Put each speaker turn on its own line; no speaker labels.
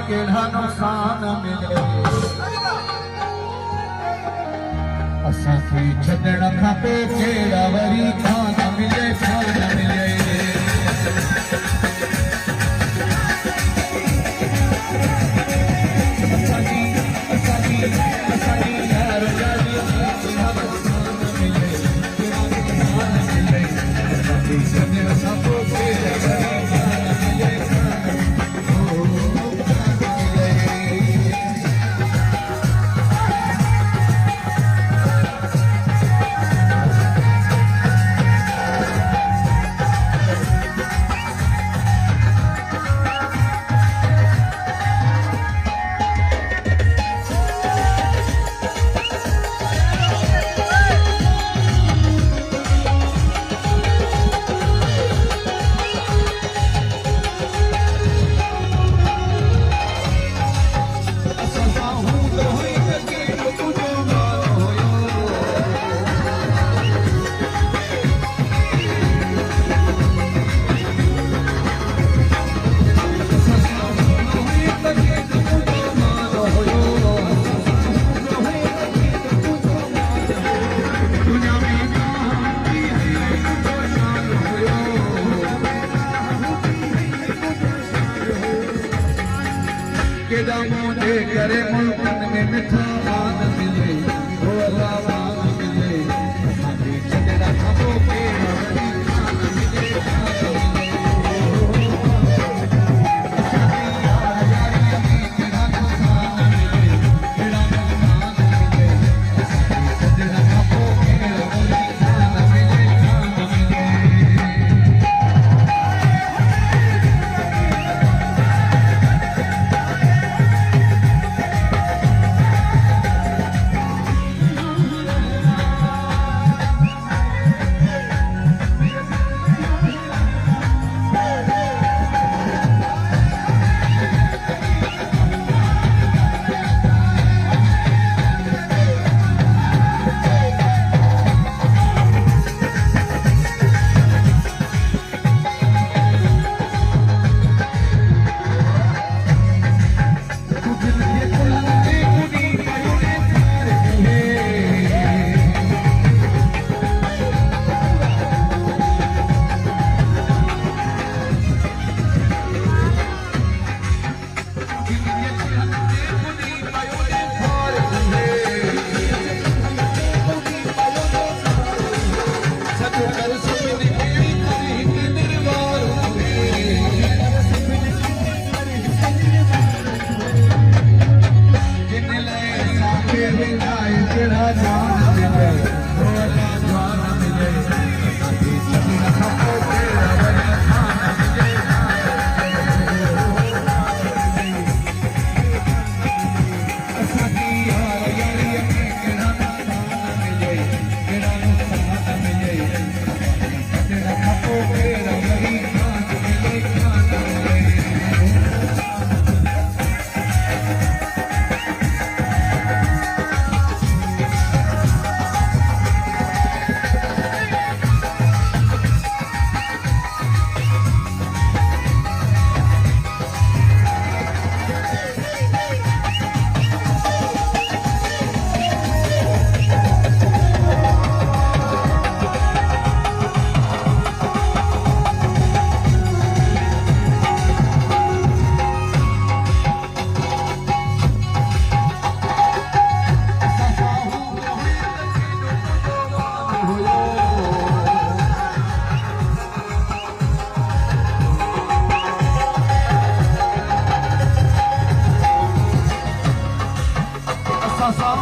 केड़ा नुकसान मिले असांखे छॾण खपे केड़ा वरी खान मिले खान मिले केड़ा मोटे करे मुल्कन में मिठा मान मिले ओ अल्लाह मान मिले असांखे छॾण खां पोइ केड़ा वरी खान मिले खान मिले असांजी यारीअ में केड़ा नुकसान मिले केड़ा नुकसान मिले असांखे छॾण खां पोइ केड़ा वरी खान मिले खान मिले Sasa,